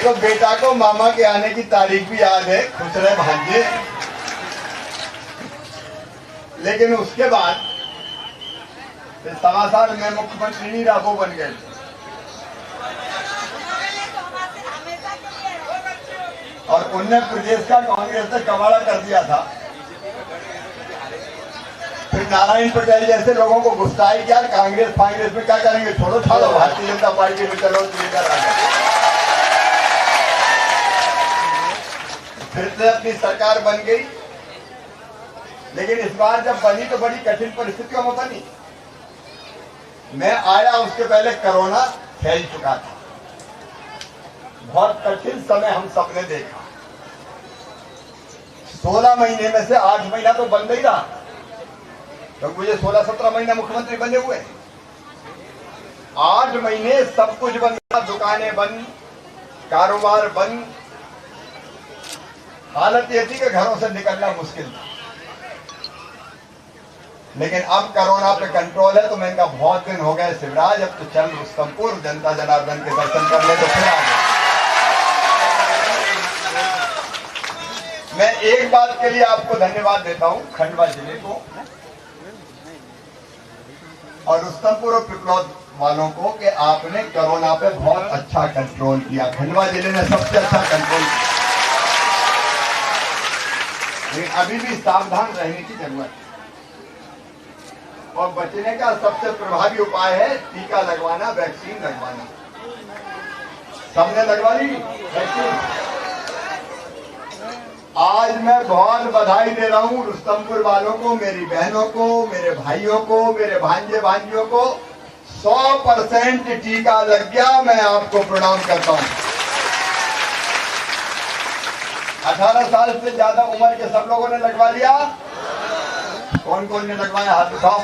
देखो बेटा को मामा के आने की तारीख भी याद है, खुश रहे भांजे। लेकिन उसके बाद 1.25 साल में मुख्यमंत्री नहीं रहा, वो बन गए। और उनने प्रदेश का कांग्रेस ने कबाड़ा कर दिया था। फिर नारायण पटेल जैसे लोगों को गुस्साई क्या, कांग्रेस में क्या करेंगे, छोड़ो छाड़ो, भारतीय जनता पार्टी में चलो, लेकर आ गए। फिर से अपनी सरकार बन गई। लेकिन इस बार जब बनी तो बड़ी कठिन परिस्थितियों में बनी। मैं आया उसके पहले कोरोना फैल चुका था। बहुत कठिन समय हम सबने देखा। 16 महीने में से 8 महीना तो बंद ही रहा, क्योंकि मुझे 16-17 महीना मुख्यमंत्री बने हुए। 8 महीने सब कुछ बंद था, दुकानें बंद, कारोबार बंद। हालत ये थी कि घरों से निकलना मुश्किल था। लेकिन अब कोरोना पे कंट्रोल है, तो मैंने कहा बहुत दिन हो गए शिवराज, अब तो चल रुस्तमपुर जनता जनार्दन के दर्शन कर ले, तो फिर आ गए। मैं एक बात के लिए आपको धन्यवाद देता हूं, खंडवा जिले को और रुस्तमपुर और पिपलौद वालों को, कि आपने कोरोना पे बहुत अच्छा कंट्रोल किया। खंडवा जिले ने सबसे अच्छा कंट्रोल किया। लेकिन अभी भी सावधान रहने की जरूरत है, और बचने का सबसे प्रभावी उपाय है टीका लगवाना, वैक्सीन लगवाना। सबने लगवा ली वैक्सीन। आज मैं बहुत बधाई दे रहा हूं रुस्तमपुर वालों को, मेरी बहनों को, मेरे भाइयों को, मेरे भांजे भांजियों को। 100% टीका लग गया। मैं आपको प्रणाम करता हूं। 18 साल से ज्यादा उम्र के सब लोगों ने लगवा लिया। कौन कौन ने लगवाया, हाथ उठाओ।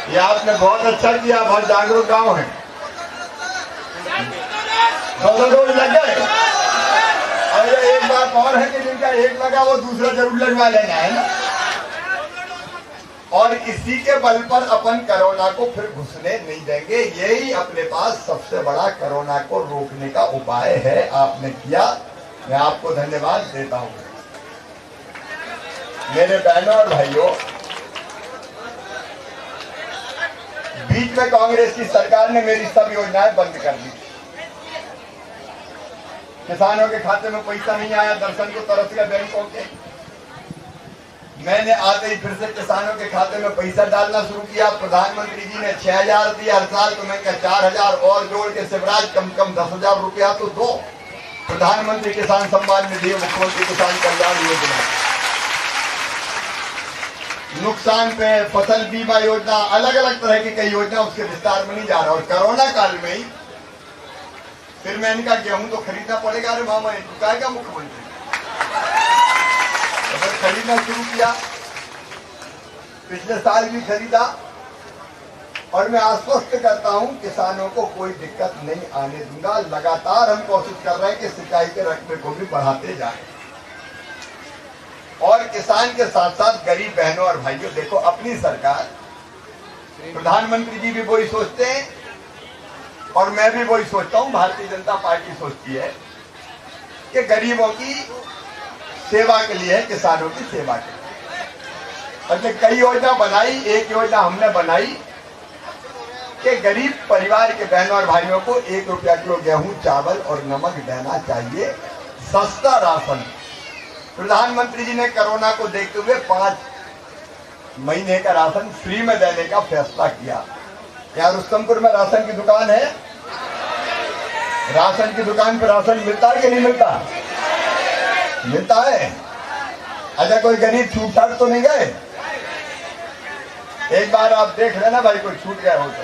ये आपने बहुत अच्छा किया, बहुत जागरूक गांव है। 2 डोज लग गए। और ये एक बात और है कि जिनका एक लगा वो दूसरा जरूर लगवा लेना है ना। और इसी के बल पर अपन कोरोना को फिर घुसने नहीं देंगे। यही अपने पास सबसे बड़ा कोरोना को रोकने का उपाय है। आपने किया, मैं आपको धन्यवाद देता हूं। मेरे बहनों और भाइयों, बीच में कांग्रेस की सरकार ने मेरी सब योजनाएं बंद कर दी। किसानों के खाते में पैसा नहीं आया, दर्शन को तरस गए बैंकों के। मैंने आते ही फिर से किसानों के खाते में पैसा डालना शुरू किया। प्रधानमंत्री जी ने 6,000 दिया हर साल, तो मैं क्या 4,000 और जोड़ के शिवराज कम 10,000 रुपया तो दो। प्रधानमंत्री किसान सम्मान निधि, मुख्यमंत्री किसान कल्याण योजना, नुकसान पे फसल बीमा योजना, अलग अलग तरह की कई योजना, उसके विस्तार में नहीं जा रहा। और कोरोना काल में ही फिर मैं इनका गेहूं तो खरीदना पड़ेगा। अरे मामा ने चुकाएगा मुख्यमंत्री, तो खरीदना शुरू किया। पिछले साल भी खरीदा। और मैं आश्वस्त करता हूं किसानों को कोई दिक्कत नहीं आने दूंगा। लगातार हम कोशिश कर रहे हैं कि सिंचाई के रकबे को भी बढ़ाते जाएं। और किसान के साथ साथ गरीब बहनों और भाइयों, देखो अपनी सरकार, प्रधानमंत्री जी भी वही सोचते हैं और मैं भी वही सोचता हूं, भारतीय जनता पार्टी सोचती है कि गरीबों की सेवा के लिए है, किसानों की सेवा के लिए। और कई योजना बनाई। एक योजना हमने बनाई कि गरीब परिवार के बहनों और भाइयों को 1 रुपया किलो गेहूं, चावल और नमक देना चाहिए, सस्ता राशन। प्रधानमंत्री जी ने कोरोना को देखते हुए 5 महीने का राशन फ्री में देने का फैसला किया। क्या रुस्तमपुर में राशन की दुकान है? राशन की दुकान पर राशन मिलता है कि नहीं मिलता? मिलता है। अच्छा, कोई गरीब छूट छाट तो नहीं गए? एक बार आप देख लेना भाई, कोई छूट गया हो तो।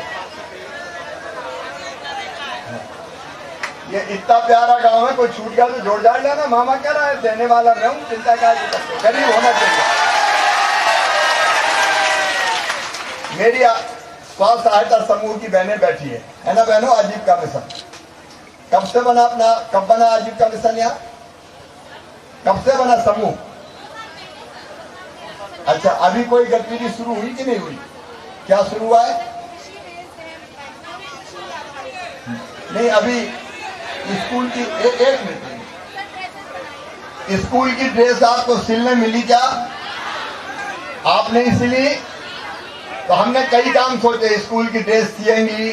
ये इतना प्यारा गांव है, कोई छूट गया तो जोड़ जाड़ लेना। मामा कह रहा है देने वाला मैं हूं, चिंता क्या गरीब होना चाहिए। मेरी स्वास्थ्य सहायता समूह की बहनें बैठी है ना बहनों? आजीविका मिशन कब से बना अपना, कब बना आजीविका मिशन? यहाँ कब से बना समूह? अच्छा, अभी कोई गतिविधि शुरू हुई कि नहीं हुई? क्या शुरू हुआ है? नहीं अभी स्कूल की एक मिनट, स्कूल की ड्रेस आपको सिलने मिली क्या? आप नहीं सिली तो हमने कई काम सोचे, स्कूल की ड्रेस सिएंगी,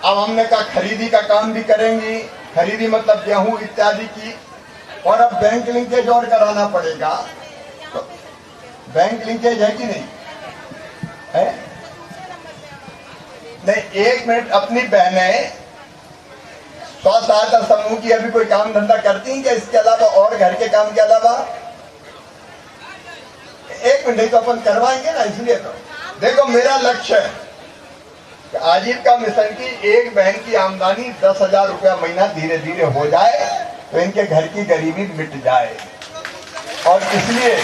अब हमने कहा खरीदी का काम भी करेंगी, खरीदी मतलब गेहूं इत्यादि की, और अब बैंक लिंकेज और कराना पड़ेगा। तो बैंक लिंकेज है कि नहीं है? नहीं, एक मिनट, अपनी बहनें स्व सहायता समूह की अभी कोई काम धंधा करती हैं क्या इसके अलावा, और घर के काम के अलावा? एक मिनट तो अपन करवाएंगे ना, इसलिए तो देखो मेरा लक्ष्य है कि आजीविका मिशन की एक बहन की आमदनी 10,000 रुपया महीना धीरे धीरे हो जाए तो इनके घर की गरीबी मिट जाए, और इसलिए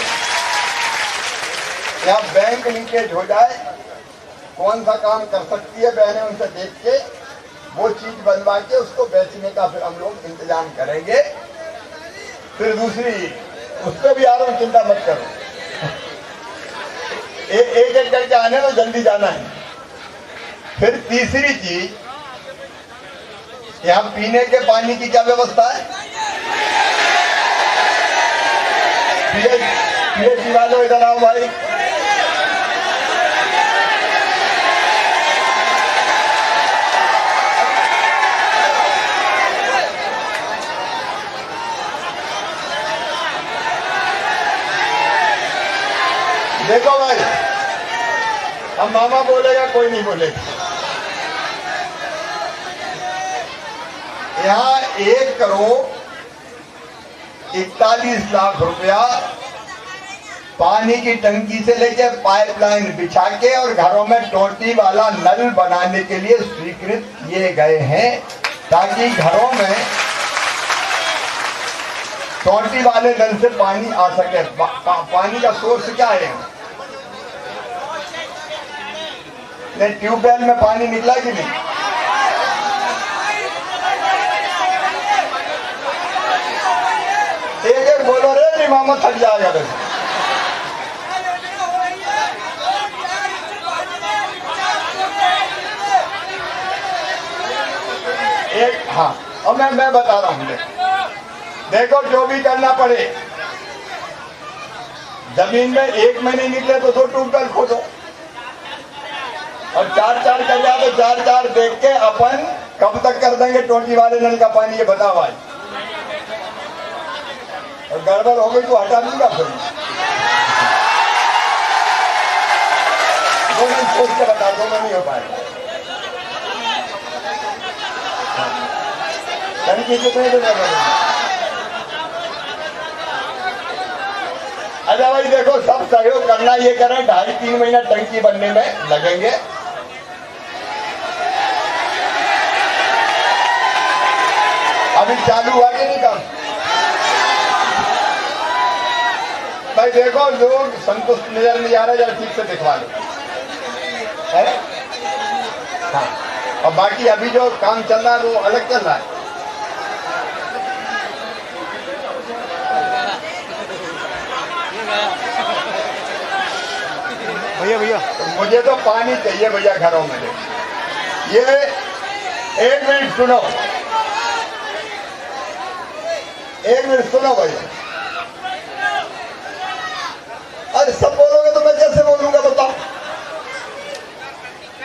यहाँ बैंक लिंकेज हो जाए। कौन सा काम कर सकती है बहनें, उनसे देख के वो चीज बनवा के उसको बेचने का फिर हम लोग इंतजाम करेंगे। फिर दूसरी, उस पर भी आ रहा हूं, चिंता मत करो, एक एक करके आने में जल्दी जाना है। फिर तीसरी चीज, यहाँ पीने के पानी की क्या व्यवस्था है? पीएचडी वालों इधर आओ भाई। देखो भाई, अब मामा बोलेगा, कोई नहीं बोलेगा। यहाँ 1,41,00,000 रुपया पानी की टंकी से लेके पाइपलाइन बिछा के और घरों में टोटी वाला नल बनाने के लिए स्वीकृत किए गए हैं, ताकि घरों में टोटी वाले नल से पानी आ सके। पानी का सोर्स क्या है? नहीं, ट्यूबवेल में पानी निकला कि नहीं? एक एक बोलो रे, नहीं मामा थक जाएगा वैसे। एक, हाँ, और मैं बता रहा हूं, देखो जो भी करना पड़े, जमीन में एक महीने निकले तो 2 ट्यूबवेल खोदो, और 4-4 कर जाए तो 4-4 देख के अपन कब तक कर देंगे टोटी वाले नल का पानी, ये बताओ भाई। और गड़बड़ हो गई तो हटा दूंगा फिर। वो नहीं सोच के बता दो, नहीं हो पाएगा। टंकी कितने दिन में? अच्छा भाई देखो, सब सहयोग करना, ये करें 2.5-3 महीना टंकी बनने में लगेंगे। अभी चालू हुआ कि नहीं काम? भाई देखो, लोग संतुष्ट नजर नहीं आ रहे, जरा ठीक से दिखवा लो है? हाँ, और बाकी अभी जो काम चल रहा है वो अलग चल रहा है। भैया तो मुझे तो पानी चाहिए भैया घरों में। ये एक मिनट सुनो, एक मिनट सुनो भैया। अरे सब बोलोगे तो मैं कैसे बोलूंगा बताओ?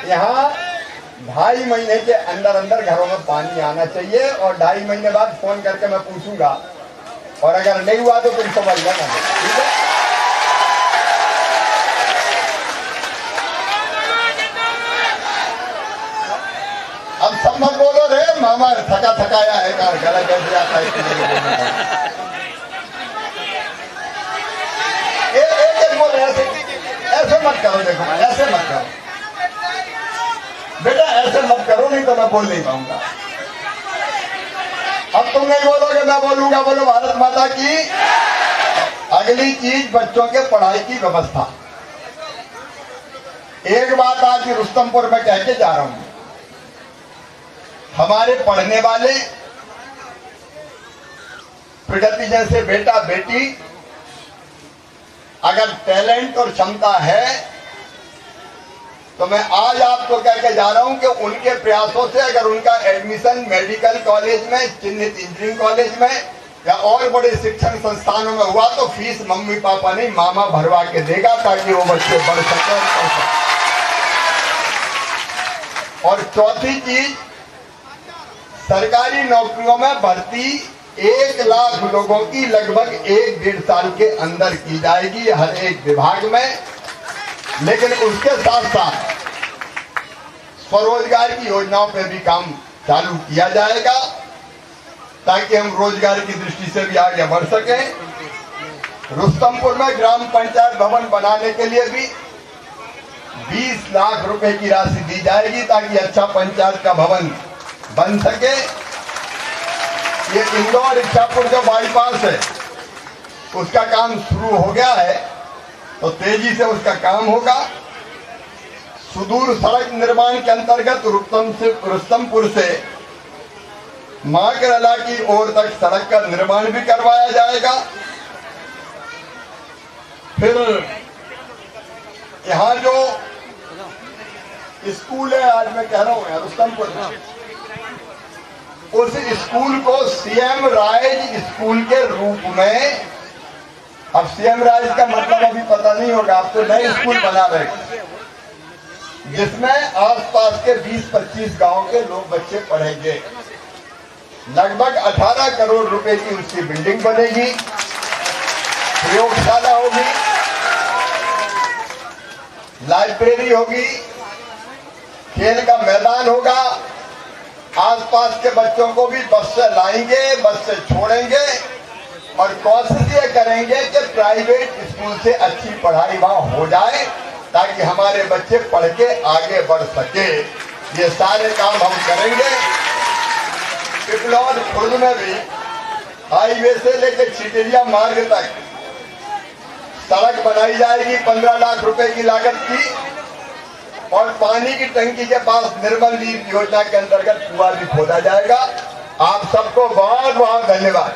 यहाँ 2.5 महीने के अंदर अंदर घरों में पानी आना चाहिए, और 2.5 महीने बाद फोन करके मैं पूछूंगा, और अगर नहीं हुआ तो तुम समझ लेना, ठीक है? अब सब मत बोलो रे, मामा थका थकाया है, गला कैसे आता है? एक बोले ऐसे मत करो, देखो ऐसे मत करो बेटा, ऐसे मत करो, नहीं तो मैं बोल नहीं पाऊंगा। अब तुम नहीं बोलोगे, मैं बोलूंगा। बोलो भारत माता की। अगली चीज, बच्चों के पढ़ाई की व्यवस्था। एक बात आज रुस्तमपुर में कह के जा रहा हूं, हमारे पढ़ने वाले प्रगति जैसे बेटा बेटी अगर टैलेंट और क्षमता है तो मैं आज आपको कह के जा रहा हूं कि उनके प्रयासों से अगर उनका एडमिशन मेडिकल कॉलेज में, चिन्हित इंजीनियरिंग कॉलेज में या और बड़े शिक्षण संस्थानों में हुआ तो फीस मम्मी पापा नहीं मामा भरवा के देगा ताकि वो बच्चे बढ़ सके और पढ़ सके। और चौथी चीज, सरकारी नौकरियों में भर्ती 1 लाख लोगों की लगभग 1-1.5 साल के अंदर की जाएगी हर एक विभाग में। लेकिन उसके साथ साथ स्वरोजगार की योजनाओं पर भी काम चालू किया जाएगा ताकि हम रोजगार की दृष्टि से भी आगे बढ़ सकें। रुस्तमपुर में ग्राम पंचायत भवन बनाने के लिए भी 20 लाख रुपए की राशि दी जाएगी ताकि अच्छा पंचायत का भवन बन सके। ये इंदौर इच्छापुर जो बाईपास है उसका काम शुरू हो गया है तो तेजी से उसका काम होगा। सुदूर सड़क निर्माण के अंतर्गत रुस्तमपुर से माकरला की ओर तक सड़क का निर्माण भी करवाया जाएगा। फिर यहाँ जो स्कूल है, आज मैं कह रहा हूँ रुस्तमपुर में, उस स्कूल को सीएम राइज स्कूल के रूप में, अब सीएम राइज का मतलब अभी पता नहीं होगा आपको, नए स्कूल बना रहे जिसमें आसपास के 20-25 गांव के लोग बच्चे पढ़ेंगे। लगभग 18 करोड़ रुपए की उसकी बिल्डिंग बनेगी, प्रयोगशाला होगी, लाइब्रेरी होगी, खेल का मैदान होगा। आसपास के बच्चों को भी बस से लाएंगे, बस से छोड़ेंगे और कोशिश ये करेंगे कि प्राइवेट स्कूल से अच्छी पढ़ाई वहां हो जाए ताकि हमारे बच्चे पढ़ के आगे बढ़ सके। ये सारे काम हम करेंगे। पिपलौद खुर्द में भी हाईवे से लेकर छिटिया मार्ग तक सड़क बनाई जाएगी 15 लाख रुपए की लागत की, और पानी की टंकी के पास निर्मल नीर योजना के अंतर्गत कुआं भी खोदा जाएगा। आप सबको बहुत बहुत धन्यवाद।